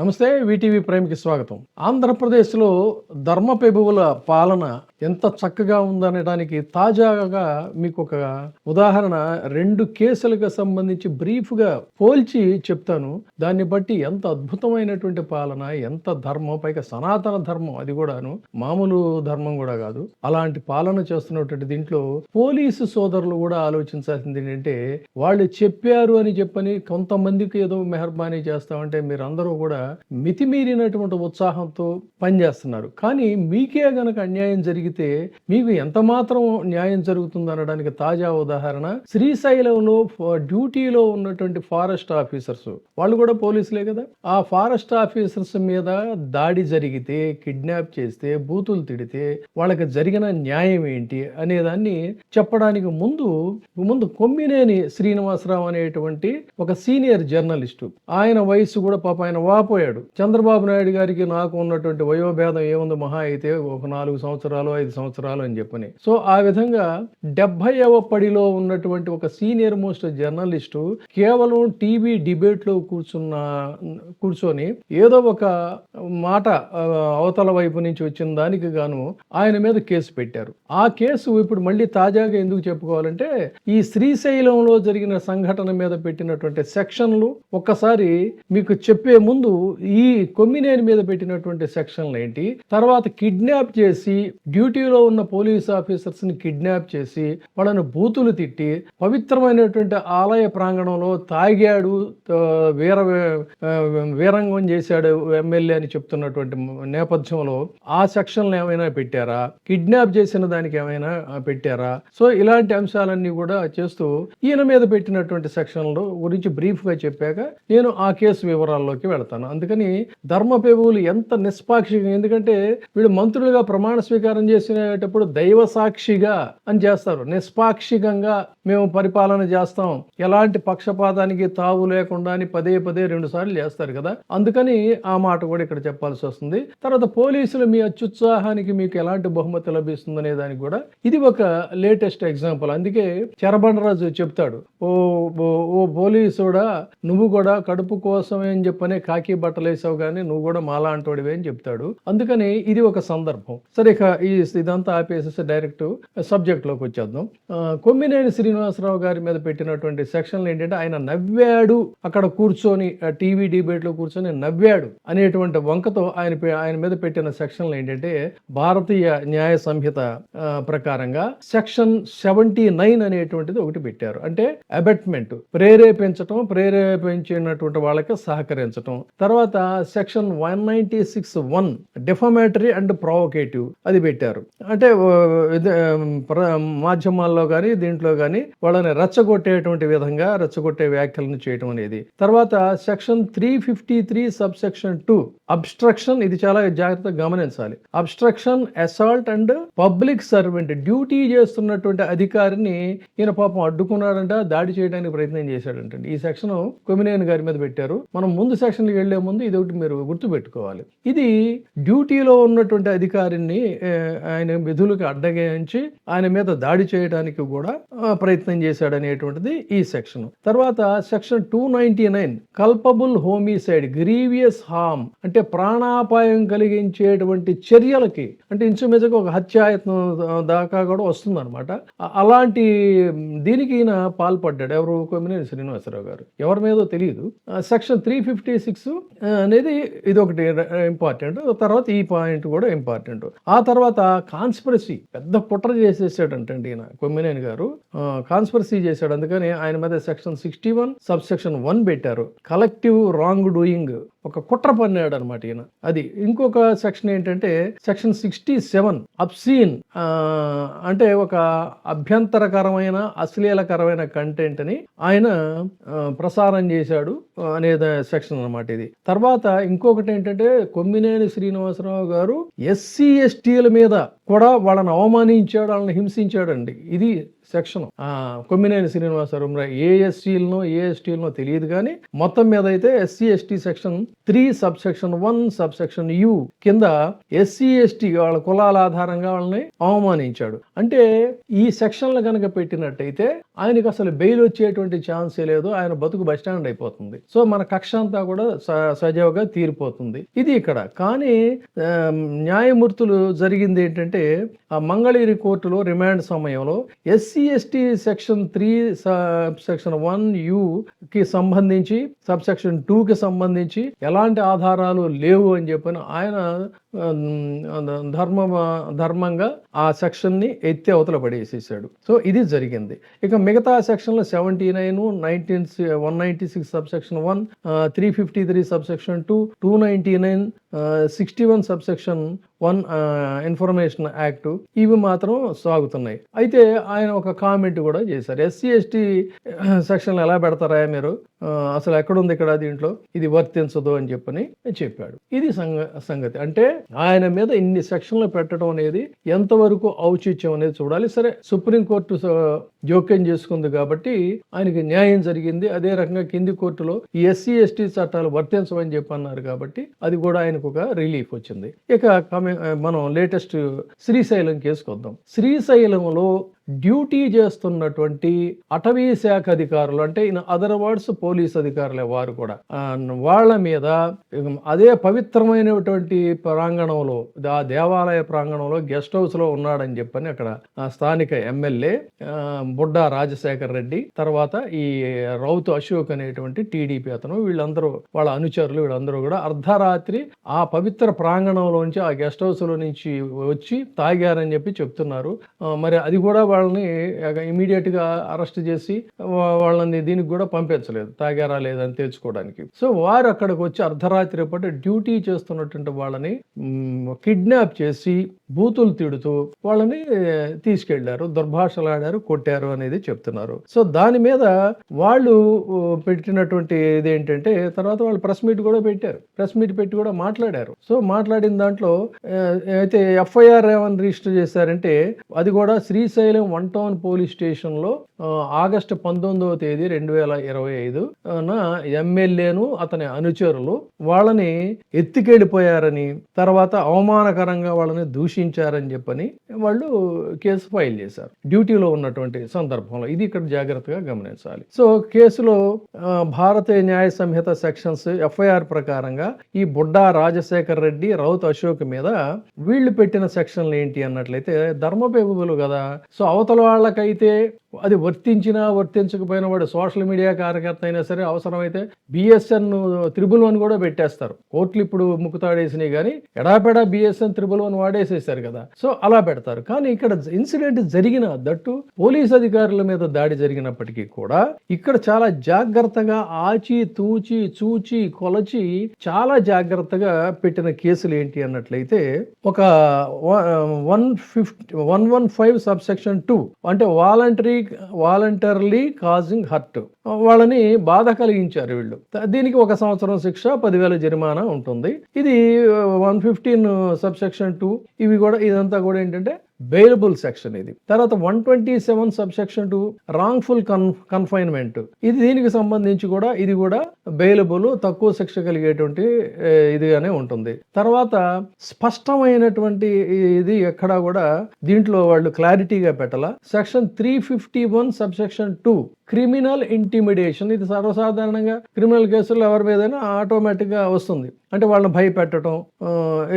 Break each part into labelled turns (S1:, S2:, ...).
S1: నమస్తే. వీటీవీ ప్రైమ్కి స్వాగతం. ఆంధ్రప్రదేశ్లో ధర్మపెబువుల పాలన ఎంత చక్కగా ఉందనడానికి తాజాగా మీకు ఒక ఉదాహరణ 2 కేసులకు సంబంధించి బ్రీఫ్గా పోల్చి చెప్తాను. దాన్ని బట్టి ఎంత అద్భుతమైనటువంటి పాలన, ఎంత ధర్మం, పైగా సనాతన ధర్మం, అది కూడాను మామూలు ధర్మం కూడా కాదు. అలాంటి పాలన చేస్తున్నటువంటి దీంట్లో పోలీసు సోదరులు కూడా ఆలోచించాల్సింది ఏంటంటే, వాళ్ళు చెప్పారు అని చెప్పని కొంతమందికి ఏదో మెహర్బానీ చేస్తామంటే మీరందరూ కూడా మితిమీరినటువంటి ఉత్సాహంతో పనిచేస్తున్నారు. కానీ మీకే గనక అన్యాయం జరిగితే మీకు ఎంత మాత్రం న్యాయం జరుగుతుంది అనడానికి తాజా ఉదాహరణ శ్రీశైలంలో డ్యూటీలో ఉన్నటువంటి ఫారెస్ట్ ఆఫీసర్స్, వాళ్ళు కూడా పోలీసులే కదా, ఆ ఫారెస్ట్ ఆఫీసర్స్ మీద దాడి జరిగితే, కిడ్నాప్ చేస్తే, బూతులు తిడితే వాళ్ళకి జరిగిన న్యాయం ఏంటి అనేదాన్ని చెప్పడానికి ముందు కొమ్మినేని శ్రీనివాసరావు అనేటువంటి ఒక సీనియర్ జర్నలిస్టు, ఆయన వయసు కూడా పాప ఆయన వాపోయాడు. చంద్రబాబు నాయుడు గారికి నాకు ఉన్నటువంటి వయోభేదం ఏముంది, మహా అయితే ఒక 4 సంవత్సరాలు 5 సంవత్సరాలు అని చెప్పని. సో ఆ విధంగా 70వ పడిలో ఉన్నటువంటి ఒక సీనియర్ మోస్ట్ జర్నలిస్టు కేవలం టీవీ డిబేట్ లో కూర్చొని ఏదో ఒక మాట అవతల వైపు నుంచి వచ్చిన దానికి గాను ఆయన మీద కేసు పెట్టారు. ఆ కేసు ఇప్పుడు మళ్ళీ తాజాగా ఎందుకు చెప్పుకోవాలంటే, ఈ శ్రీశైలంలో జరిగిన సంఘటన మీద పెట్టినటువంటి సెక్షన్లు ఒక్కసారి మీకు చెప్పే ముందు ఈ కొమ్మినేని మీద పెట్టినటువంటి సెక్షన్లు ఏంటి, తర్వాత కిడ్నాప్ చేసి డ్యూటీలో ఉన్న పోలీస్ ఆఫీసర్స్ ని కిడ్నాప్ చేసి వాళ్ళని బూతులు తిట్టి పవిత్రమైనటువంటి ఆలయ ప్రాంగణంలో తాగాడు, వీరంగం చేశాడు ఎమ్మెల్యే అని చెప్తున్నటువంటి నేపథ్యంలో ఆ సెక్షన్లు ఏమైనా పెట్టారా, కిడ్నాప్ చేసిన దానికి ఏమైనా పెట్టారా? సో ఇలాంటి అంశాలన్నీ కూడా చేస్తూ ఈయన మీద పెట్టినటువంటి సెక్షన్ల గురించి బ్రీఫ్ గా చెప్పాక నేను ఆ కేసు వివరాల్లోకి వెళతాను. అందుకని ధర్మపెబువులు ఎంత నిష్పాక్షిగా, ఎందుకంటే వీళ్ళు మంత్రులుగా ప్రమాణ స్వీకారం చేసినప్పుడు దైవ సాక్షిగా అని చేస్తారు, నిష్పాక్షికంగా మేము పరిపాలన చేస్తాం, ఎలాంటి పక్షపాతానికి తావు లేకుండా అని పదే 2 సార్లు చేస్తారు కదా. అందుకని ఆ మాట కూడా ఇక్కడ చెప్పాల్సి వస్తుంది. తర్వాత పోలీసులు మీ అత్యుత్సాహానికి మీకు ఎలాంటి బహుమతి లభిస్తుంది అనే దానికి కూడా ఇది ఒక లేటెస్ట్ ఎగ్జాంపుల్. అందుకే చరబండరాజు చెప్తాడు, ఓ పోలీసుడా, నువ్వు కూడా కడుపు కోసమే అని చెప్పనే కాకి బట్టలు వేసావు కానీ నువ్వు కూడా మాలా అంటోడివే అని చెప్తాడు. అందుకని ఇది ఒక సందర్భం. సరే, ఇక ఇదంతా ఆపేసేసి డైరెక్ట్ సబ్జెక్ట్ లోకి వచ్చేద్దాం. కొమ్మినేని శ్రీనివాసరావు గారి మీద పెట్టినటువంటి సెక్షన్లు ఏంటంటే, ఆయన నవ్వాడు, అక్కడ కూర్చొని టీవీ డిబేట్ లో కూర్చొని నవ్వాడు అనేటువంటి వంకతో ఆయన మీద పెట్టిన సెక్షన్లు ఏంటంటే, భారతీయ న్యాయ సంహిత ప్రకారంగా సెక్షన్ 79 అనేటువంటిది ఒకటి పెట్టారు. అంటే అబెట్మెంట్, ప్రేరేపించినటువంటి వాళ్ళకి సహకరించడం. తర్వాత సెక్షన్ 196(1) డిఫమేటరీ అండ్ ప్రొవోకేటివ్ అది పెట్టారు. అంటే మాధ్యమాల్లో కానీ దీంట్లో కానీ వాళ్ళని రెచ్చగొట్టేటువంటి విధంగా రెచ్చగొట్టే వ్యాఖ్యలను చేయడం అనేది. తర్వాత సెక్షన్ 353 సబ్సెక్షన్ 2 అబ్స్ట్రక్షన్, ఇది చాలా జాగ్రత్తగా గమనించాలి. Obstruction, assault and public servant, duty చేస్తున్నటువంటి అధికారిని ఈయన పాపం అడ్డుకున్నాడంట, దాడి చేయడానికి ప్రయత్నం చేశాడంట. ఈ సెక్షన్ కొమ్మినేని గారి మీద పెట్టారు. మనం ముందు సెక్షన్కి వెళ్లే ముందు ఇది ఒకటి మీరు గుర్తుపెట్టుకోవాలి. ఇది డ్యూటీలో ఉన్నటువంటి అధికారిని ఆయన విధులకు అడ్డగించి ఆయన మీద దాడి చేయడానికి కూడా ప్రయత్నం చేశాడనేటువంటిది ఈ సెక్షన్. తర్వాత section 299 culpable homicide, grievous harm, అంటే ప్రాణాపాయం కలిగించేటువంటి చర్యలకి, అంటే ఇంచుమించుగా ఒక హత్యాయత్నం దాకా కూడా వస్తుంది అనమాట. అలాంటి దీనికి ఈయన పాల్పడ్డాడు. ఎవరు? కొమ్మినేని శ్రీనివాసరావు గారు. ఎవరి మీదో తెలియదు. సెక్షన్ 356 అనేది ఇది ఒకటి ఇంపార్టెంట్. తర్వాత ఈ పాయింట్ కూడా ఇంపార్టెంట్. ఆ తర్వాత కాన్స్పిరసీ, పెద్ద కుట్ర చేసేసాడంటండి ఈయన కొమ్మినేని గారు, కాన్స్పిరసీ చేశాడు. అందుకని ఆయన మీద సెక్షన్ 61 సబ్సెక్షన్ 1 పెట్టారు. కలెక్టివ్ రాంగ్ డూయింగ్, ఒక కుట్ర పన్నాడు అనమాట ఈయన. అది ఇంకొక సెక్షన్ ఏంటంటే సెక్షన్ 67 అబ్సీన్, అంటే ఒక అభ్యంతరకరమైన అశ్లీలకరమైన కంటెంట్ ని ఆయన ప్రసారం చేశాడు అనే సెక్షన్ అనమాట ఇది. తర్వాత ఇంకొకటి ఏంటంటే, కొమ్మినేని శ్రీనివాసరావు గారు SC STల మీద కూడా వాళ్ళని అవమానించాడు, వాళ్ళని హింసించాడండి. ఇది సెక్షన్ కొమ్మినేని శ్రీనివాసరావు ఏ ఎస్సీలనో ఏ ఎస్టీలనో తెలియదు కానీ మొత్తం మీద అయితే SC ST section 3 subsection 1 subsection you కింద ఎస్సీ ఎస్టీ వాళ్ళ కులాల ఆధారంగా వాళ్ళని అవమానించాడు. అంటే ఈ సెక్షన్లు కనుక పెట్టినట్టయితే ఆయనకు అసలు బెయిల్ వచ్చేటువంటి ఛాన్సే లేదు, ఆయన బతుకు బస్టాండ్ అయిపోతుంది. సో మన కక్ష అంతా కూడా సజావుగా తీరిపోతుంది. ఇది ఇక్కడ కానీ న్యాయమూర్తులు జరిగింది ఏంటంటే ఆ మంగళగిరి కోర్టులో రిమాండ్ సమయంలో ఎస్సీ ఎస్టీ సెక్షన్ 3 సెక్షన్ 1 కి సంబంధించి సబ్సెక్షన్ 2 కి సంబంధించి ఎలాంటి ఆధారాలు లేవు అని చెప్పని ఆయన ధర్మంగా ఆ సెక్షన్ ని ఎత్తి అవతల పడేసేసాడు. సో ఇది జరిగింది. ఇక మిగతా సెక్షన్లు 79, 196 subsection 1, 353 subsection 2, 299, 61 subsection 1 information act ఇవి మాత్రం సాగుతున్నాయి. అయితే ఆయన ఒక కామెంట్ కూడా చేశారు, ఎస్సీ ఎస్టీ సెక్షన్లు ఎలా పెడతారా మీరు, అసలు ఎక్కడుంది ఇక్కడ దీంట్లో, ఇది వర్తించదు అని చెప్పని చెప్పాడు. ఇది సంగతి. అంటే ఆయన మీద ఇన్ని సెక్షన్లు పెట్టడం అనేది ఎంతవరకు ఔచిత్యం అనేది చూడాలి. సరే సుప్రీంకోర్టు జోక్యం చేసుకుంది కాబట్టి ఆయనకి న్యాయం జరిగింది. అదే రకంగా కింది కోర్టులో ఈ ఎస్సీ ఎస్టీ చట్టాలు వర్తించవని చెప్పి అన్నారు కాబట్టి అది కూడా ఆయనకు ఒక రిలీఫ్ వచ్చింది. ఇక మనం లేటెస్ట్ శ్రీశైలం కేసుకు వద్దాం. శ్రీశైలంలో డ్యూటీ చేస్తున్నటువంటి అటవీ శాఖ అధికారులు, అంటే ఇన్ అదర్ వర్డ్స్ పోలీస్ అధికారులే వారు కూడా, వాళ్ళ మీద అదే పవిత్రమైనటువంటి ప్రాంగణంలో ఆ దేవాలయ ప్రాంగణంలో గెస్ట్ హౌస్ లో ఉన్నాడని చెప్పని అక్కడ స్థానిక ఎమ్మెల్యే బుడ్డా రాజశేఖర్ రెడ్డి, తర్వాత ఈ రౌతు అశోక్ అనేటువంటి టీడీపీ అతను, వీళ్ళందరూ వాళ్ళ అనుచరులు వీళ్ళందరూ కూడా అర్ధరాత్రి ఆ పవిత్ర ప్రాంగణంలోంచి ఆ గెస్ట్ హౌస్ లో నుంచి వచ్చి తాగారని చెప్పి చెప్తున్నారు. మరి అది కూడా వాళ్ళని ఇమీడియట్ గా అరెస్ట్ చేసి వాళ్ళని దీనికి కూడా పంపించలేదు, తాగారా లేదని తెలుసుకోవడానికి. సో వారు అక్కడికి వచ్చి అర్ధరాత్రి పాటు డ్యూటీ చేస్తున్నటువంటి వాళ్ళని కిడ్నాప్ చేసి బూతులు తిడుతూ వాళ్ళని తీసుకెళ్లారు, దుర్భాషలాడారు, కొట్టారు అనేది చెప్తున్నారు. సో దాని మీద వాళ్ళు పెట్టినటువంటి ఇదేంటంటే తర్వాత వాళ్ళు ప్రెస్ మీట్ కూడా పెట్టారు, ప్రెస్ మీట్ పెట్టి కూడా మాట్లాడారు. సో మాట్లాడిన దాంట్లో అయితే ఎఫ్ఐఆర్ ఏమని రిజిస్టర్ చేశారంటే అది కూడా శ్రీశైలం 1 టౌన్ పోలీస్ స్టేషన్ లో ఆగస్టు 19వ తేదీ 2025 ఎమ్మెల్యేను అతని అనుచరులు వాళ్ళని ఎత్తికెళ్ళిపోయారని, తర్వాత అవమానకరంగా వాళ్ళని దూషించారని చెప్పని వాళ్ళు కేసు ఫైల్ చేశారు డ్యూటీలో ఉన్నటువంటి సందర్భంలో. ఇది ఇక్కడ జాగ్రత్తగా గమనించాలి. సో కేసులో భారతీయ న్యాయ సంహిత సెక్షన్స్ ఎఫ్ఐఆర్ ప్రకారంగా ఈ బుడ్డా రాజశేఖర్ రెడ్డి, రౌత్ అశోక్ మీద వీళ్ళు పెట్టిన సెక్షన్లు ఏంటి అన్నట్లయితే ధర్మపేగులు కదా. సో అవతల వాళ్ళకైతే అది వర్తించినా వర్తించకపోయినా వాడు సోషల్ మీడియా కార్యకర్త అయినా సరే అవసరమైతే BSN 111 కూడా పెట్టేస్తారు. కోర్టులు ఇప్పుడు ముక్కుతాడేసినాయి కానీ ఎడాపెడా BSN 111 వాడేసేసారు కదా. సో అలా పెడతారు. కానీ ఇక్కడ ఇన్సిడెంట్ జరిగిన దట్టు పోలీస్ అధికారుల మీద దాడి జరిగినప్పటికీ కూడా ఇక్కడ చాలా జాగ్రత్తగా ఆచి తూచి చూచి కొలచి చాలా జాగ్రత్తగా పెట్టిన కేసులు ఏంటి అన్నట్లయితే ఒక 115 సబ్సెక్షన్ 2 అంటే వాలంటరీలీ కాజింగ్ హర్ట్, వాళ్ళని బాధ కలిగించారు వీళ్ళు. దీనికి 1 సంవత్సరం శిక్ష, 10,000 జరిమానా ఉంటుంది. ఇది 115 సబ్సెక్షన్ 2 ఇవి కూడా ఇదంతా కూడా ఏంటంటే బెయిలబుల్ సెక్షన్. ఇది తర్వాత 127 సబ్సెక్షన్ 2 రాంగ్ఫుల్ కన్ఫైన్మెంట్, ఇది దీనికి సంబంధించి కూడా ఇది కూడా బెయిలబుల్, తక్కువ శిక్ష కలిగేటువంటి ఇదిగానే ఉంటుంది. తర్వాత స్పష్టమైనటువంటి ఇది ఎక్కడా కూడా దీంట్లో వాళ్ళు క్లారిటీగా పెట్టాల. సెక్షన్ 351 సబ్సెక్షన్ 2 క్రిమినల్ ఇంటిమిడేషన్, ఇది సర్వసాధారణంగా క్రిమినల్ కేసుల్లో ఎవరి మీదైనా ఆటోమేటిక్ గా వస్తుంది, అంటే వాళ్ళని భయపెట్టడం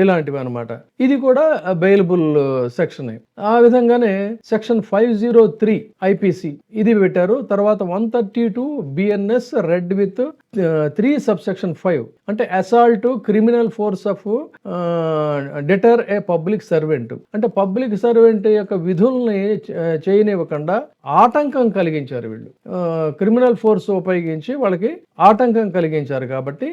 S1: ఇలాంటివి అనమాట. ఇది కూడా బెయిలబుల్ సెక్షన్. ఆ విధంగానే సెక్షన్ 503 IPC ఇది పెట్టారు. తర్వాత 132 BNS రెడ్ విత్ 3 సబ్సెక్షన్ 5 అంటే assault criminal force of deter A public servant, అంటే పబ్లిక్ సర్వెంట్ యొక్క విధుల్ని చేయనివ్వకుండా ఆటంకం కలిగించారు వీళ్ళు. క్రిమినల్ ఫోర్స్ ఉపయోగించి వాళ్ళకి ఆటంకం కలిగించారు కాబట్టి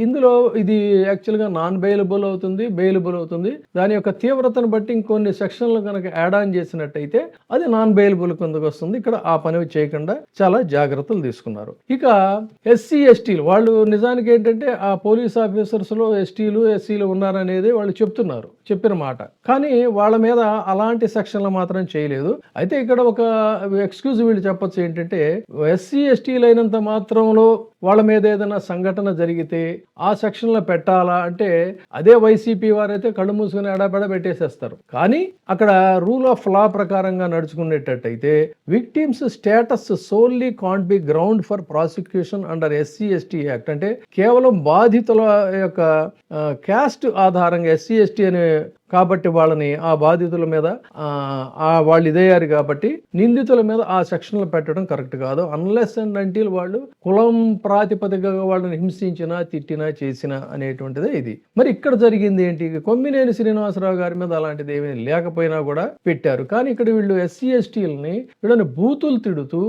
S1: ఇందులో ఇది యాక్చువల్గా నాన్ బెయిలబుల్ అవుతుంది, బెయిలబుల్ అవుతుంది. దాని యొక్క తీవ్రతను బట్టి ఇంకొన్ని సెక్షన్లు కనుక యాడ్ ఆన్ చేసినట్టయితే అది నాన్ బెయిలబుల్ కిందకు వస్తుంది. ఇక్కడ ఆ పని చేయకుండా చాలా జాగ్రత్తలు తీసుకున్నారు. ఇక SC STలు వాళ్ళు నిజానికి ఏంటంటే ఆ పోలీస్ ఆఫీసర్స్ లో STలు SCలు ఉన్నారనేది వాళ్ళు చెప్తున్నారు. చెప్పిన మాట. కానీ వాళ్ళ మీద అలాంటి సెక్షన్లు మాత్రం చేయలేదు. అయితే ఇక్కడ ఒక ఎక్స్క్యూజ్ వీళ్ళు చెప్పొచ్చు ఏంటంటే, ఎస్సీ ఎస్టీలు అయినంత మాత్రంలో వాళ్ళ మీద ఏదైనా సంఘటన జరిగితే ఆ సెక్షన్లో పెట్టాలా అంటే, అదే వైసీపీ వారైతే కళ్ళు మూసుకుని ఎడాపెడా పెట్టేసేస్తారు. కానీ అక్కడ రూల్ ఆఫ్ లా ప్రకారంగా నడుచుకునేటట్టయితే victims status solely can't be ground for prosecution under SC ST act. అంటే కేవలం బాధితుల యొక్క క్యాస్ట్ ఆధారంగా ఎస్సీ ఎస్టీ అనే కాబట్టి వాళ్ళని ఆ బాధితుల మీద వాళ్ళు ఇదయ్యారు కాబట్టి నిందితుల మీద ఆ సెక్షన్లు పెట్టడం కరెక్ట్ కాదు. అన్లెస్ అండ్ అంటిల్ వాళ్ళు కులం ప్రాతిపదికగా వాళ్ళని హింసించినా తిట్టినా చేసినా అనేటువంటిదే ఇది. మరి ఇక్కడ జరిగింది ఏంటి? కొమ్మినేని శ్రీనివాసరావు గారి మీద అలాంటిది ఏమీ లేకపోయినా కూడా పెట్టారు. కానీ ఇక్కడ వీళ్ళు ఎస్సీ ఎస్టీలని వీళ్ళని బూతులు తిడుతూ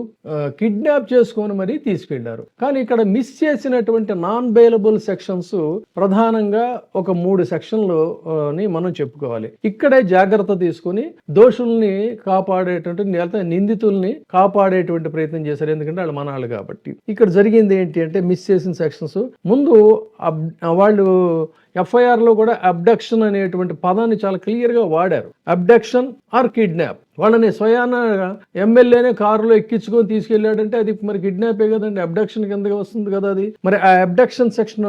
S1: కిడ్నాప్ చేసుకొని మరీ తీసుకెళ్లారు. కానీ ఇక్కడ మిస్ చేసినటువంటి నాన్ బెయిలబుల్ సెక్షన్స్ ప్రధానంగా ఒక 3 సెక్షన్లు మనం చెప్పుకోవాలి. ఇక్కడే జాగ్రత్త తీసుకుని దోషుల్ని కాపాడేటువంటి లేదా నిందితుల్ని కాపాడేటువంటి ప్రయత్నం చేశారు. ఎందుకంటే వాళ్ళు మనాళ్ళు కాబట్టి. ఇక్కడ జరిగింది ఏంటి అంటే, మిస్ చేసిన సెక్షన్స్ ముందు వాళ్ళు FIR లో కూడా అబ్డక్షన్ అనేటువంటి పదాన్ని చాలా క్లియర్ గా వాడారు. Abduction or kidnap. వాళ్ళని స్వయాన ఎమ్మెల్యేనే కారులో ఎక్కించుకొని తీసుకెళ్లాడంటే అది మరి కిడ్నాపే కదండి, అబ్డక్షన్ కిందగా వస్తుంది కదా అది. మరి ఆ అబ్డక్షన్ సెక్షన్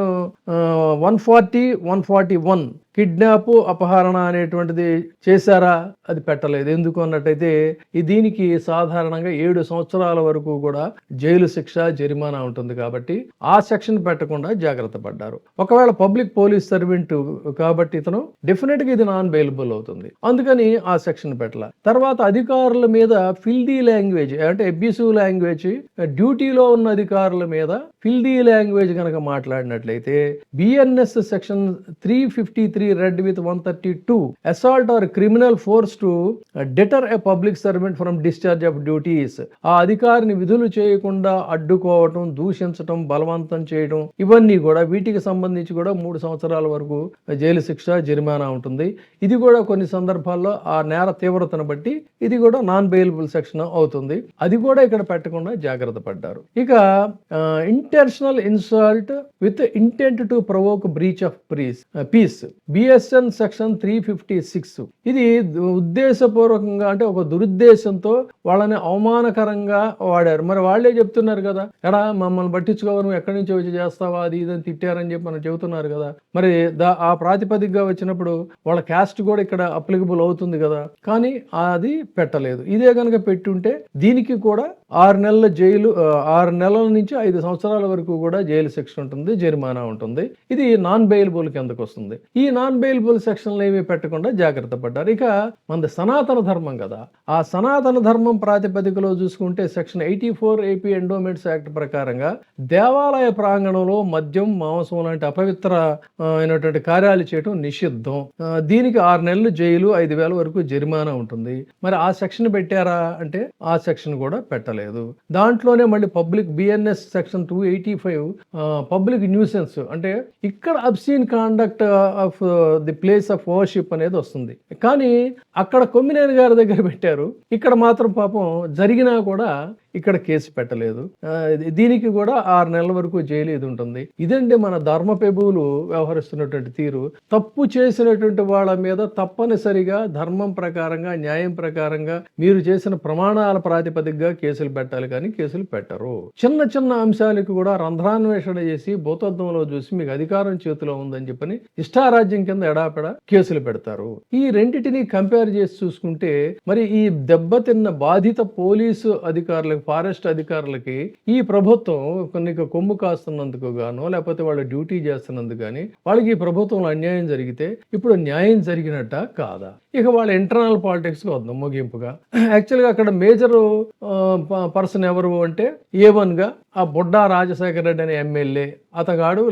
S1: 140, 141 కిడ్నాప్ అపహరణ అనేటువంటిది చేశారా? అది పెట్టలేదు. ఎందుకు అన్నట్టయితే దీనికి సాధారణంగా 7 సంవత్సరాల వరకు కూడా జైలు శిక్ష, జరిమానా ఉంటుంది కాబట్టి ఆ సెక్షన్ పెట్టకుండా జాగ్రత్త పడ్డారు. ఒకవేళ పబ్లిక్ పోలీస్ సర్వెంట్ కాబట్టి ఇతను డెఫినెట్ గా ఇది నాన్ బెయిలబుల్ అవుతుంది. అందుకని ఆ సెక్షన్ పెట్టాల. తర్వాత అధికారుల మీద ఫిల్దీ లాంగ్వేజ్ అంటే అబ్యూసివ్ లాంగ్వేజ్, డ్యూటీలో ఉన్న అధికారుల మీద ఫిల్దీ లాంగ్వేజ్ కనుక మాట్లాడినట్లయితే BNS section 353 read with 132 assault or criminal force to deter a public servant from discharge of duties. ఆ అధికారిని విధులు చేయకుండా అడ్డుకోవటం, దూషించటం, బలవంతం చేయడం, ఇవన్నీ కూడా వీటికి సంబంధించి కూడా 3 సంవత్సరాల వరకు జైలు శిక్ష, జరిమానా ఉంటుంది. ఇది కూడా కొన్ని సందర్భాల్లో ఆ నేర తీవ్రతను బట్టి ఇది కూడా నాన్ బెయిలబుల్ సెక్షన్ అవుతుంది. అది కూడా ఇక్కడ పెట్టకుండా జాగ్రత్త పడ్డారు. ఇక intentional insult with intent to provoke breach of peace BSN section 356. ఇది ఉద్దేశపూర్వకంగా అంటే ఒక దురుద్దేశంతో వాళ్ళని అవమానకరంగా వాడారు. మరి వాళ్ళే చెప్తున్నారు కదా, ఎడా మమ్మల్ని పట్టించుకోవా, నువ్వు ఎక్కడి నుంచి వచ్చి చేస్తావా, అది ఇదని తిట్టారని చెప్పి మనం చెబుతున్నారు కదా. మరి ఆ ప్రాతిపదికగా వచ్చినప్పుడు వాళ్ళ క్యాస్ట్ కూడా ఇక్కడ అప్లికబుల్ అవుతుంది కదా. కానీ అది పెట్టలేదు. ఇదే కనుక పెట్టుంటే దీనికి కూడా 6 నెలల జైలు, 6 నెలల నుంచి 5 సంవత్సరాల వరకు కూడా జైలు శిక్ష ఉంటుంది, జరిమానా ఉంటుంది. ఇది నాన్ బెయిలబుల్ కిందకు వస్తుంది. ఈ నాన్ బెయిలబుల్ సెక్షన్లు ఏమీ పెట్టకుండా జాగ్రత్త పడ్డారు. ఇక మనది సనాతన ధర్మం కదా, ఆ సనాతన ధర్మం ప్రాతిపదికలో చూసుకుంటే సెక్షన్ 84 AP ఎండోమెంట్స్ యాక్ట్ ప్రకారంగా దేవాలయ ప్రాంగణంలో మద్యం, మాంసం లాంటి అపవిత్ర అయినటువంటి కార్యాలు చేయడం నిషిద్ధం. దీనికి 6 నెలలు జైలు, 5,000 వరకు జరిమానా ఉంటుంది. మరి ఆ సెక్షన్ పెట్టారా అంటే ఆ సెక్షన్ కూడా పెట్టలేదు. దాంట్లోనే మళ్ళీ public BNS section 285 public nuisance అంటే ఇక్కడ obscene conduct of the place of worship అనేది వస్తుంది. కానీ అక్కడ కొమ్మినేని గారి దగ్గర పెట్టారు, ఇక్కడ మాత్రం పాపం జరిగినా కూడా ఇక్కడ కేసు పెట్టలేదు. దీనికి కూడా 6 నెలల వరకు జైలు ఇది ఉంటుంది. ఇదండి మన ధర్మపెబువులు వ్యవహరిస్తున్నటువంటి తీరు. తప్పు చేసినటువంటి వాళ్ళ మీద తప్పనిసరిగా ధర్మం ప్రకారంగా, న్యాయం ప్రకారంగా మీరు చేసిన ప్రమాణాల ప్రాతిపదికగా కేసులు పెట్టాలి, కానీ కేసులు పెట్టరు. చిన్న చిన్న అంశాలకు కూడా రంధ్రాన్వేషణ చేసి భూతత్వంలో చూసి మీకు అధికారం చేతిలో ఉందని చెప్పని ఇష్టారాజ్యం కింద ఎడాపెడా కేసులు పెడతారు. ఈ రెండిటిని కంపేర్ చేసి చూసుకుంటే మరి ఈ దెబ్బతిన్న బాధిత పోలీసు అధికారులకు, ఫారెస్ట్ అధికారులకి ఈ ప్రభుత్వం కొన్ని కొమ్ము కాస్తున్నందుకు గానో లేకపోతే వాళ్ళు డ్యూటీ చేస్తున్నందుకు కానీ వాళ్ళకి ఈ ప్రభుత్వంలో అన్యాయం జరిగితే ఇప్పుడు న్యాయం జరిగినట్ట కాదా? ఇక వాళ్ళ ఇంటర్నల్ పాలిటిక్స్ వద్దాం ముగింపుగా. యాక్చువల్గా అక్కడ మేజర్ పర్సన్ ఎవరు అంటే A1 గా ఆ బొడ్డా రాజశేఖర రెడ్డి అనే ఎమ్మెల్యే, అతగాడు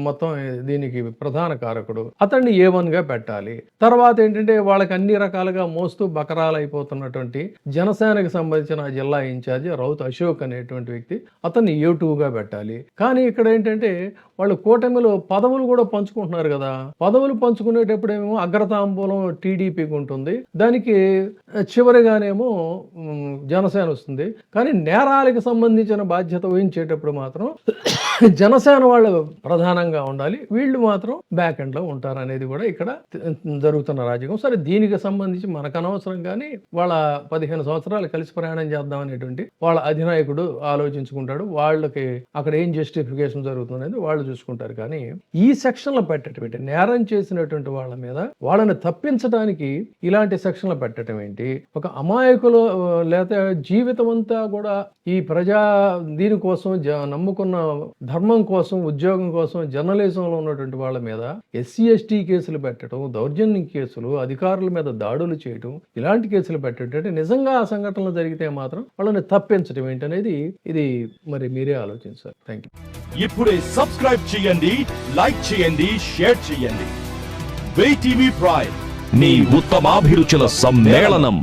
S1: మొత్తం దీనికి ప్రధాన కారకుడు. అతన్ని A1 గా పెట్టాలి. తర్వాత ఏంటంటే వాళ్ళకి అన్ని రకాలుగా మోస్తూ బకరాలు అయిపోతున్నటువంటి జనసేనకు సంబంధించిన జిల్లా ఇన్ఛార్జి రౌత్ అశోక్ అనేటువంటి వ్యక్తి, అతన్ని A2 గా పెట్టాలి. కానీ ఇక్కడ ఏంటంటే వాళ్ళు కూటమిలో పదవులు కూడా పంచుకుంటున్నారు కదా. పదవులు పంచుకునేటప్పుడేమో అగ్రతాంబూలం టీడీపీకి ఉంటుంది, దానికి చివరిగానేమో జనసేన వస్తుంది. కానీ నేరాలకు సంబంధించిన బాధ్యత వహించేటప్పుడు మాత్రం జనసేన వాళ్ళు ప్రధానంగా ఉండాలి, వీళ్ళు మాత్రం బ్యాక్ ఎండ్ లో ఉంటారు అనేది కూడా ఇక్కడ జరుగుతున్న రాజకీయం. సరే, దీనికి సంబంధించి మనకు అనవసరం, కానీ వాళ్ళ 15 సంవత్సరాలు కలిసి ప్రయాణం చేద్దాం అనేటువంటి వాళ్ళ అధినాయకుడు ఆలోచించుకుంటాడు. వాళ్ళకి అక్కడ ఏం జస్టిఫికేషన్ జరుగుతుంది అనేది వాళ్ళు చూసుకుంటారు. కానీ ఈ సెక్షన్లో పెట్టేటువంటి నేరం చేసినటువంటి వాళ్ళ మీద వాళ్ళని తప్పించడానికి ఇలాంటి సెక్షన్లు పెట్టడం ఏంటి? ఒక అమాయకులు లేదా జీవితం అంతా కూడా ఈ దీనికోసం నమ్ముకున్న ధర్మం కోసం, ఉద్యోగం కోసం, జర్నలిజంలో ఉన్నటువంటి వాళ్ళ మీద SC ST కేసులు పెట్టడం, దౌర్జన్యం కేసులు, అధికారుల మీద దాడులు చేయడం, ఇలాంటి కేసులు పెట్టడం, నిజంగా ఆ సంఘటనలు జరిగితే మాత్రం వాళ్ళని తప్పించడం ఏంటనేది ఇది మరి మీరే ఆలోచించాలి. Thank you.
S2: ఇప్పుడే సబ్స్క్రైబ్ చేయండి, లైక్ చేయండి, షేర్ చేయండి. VTV ప్రైమ్, నీ ఉత్తమాభిరుచుల సమ్మేళనం.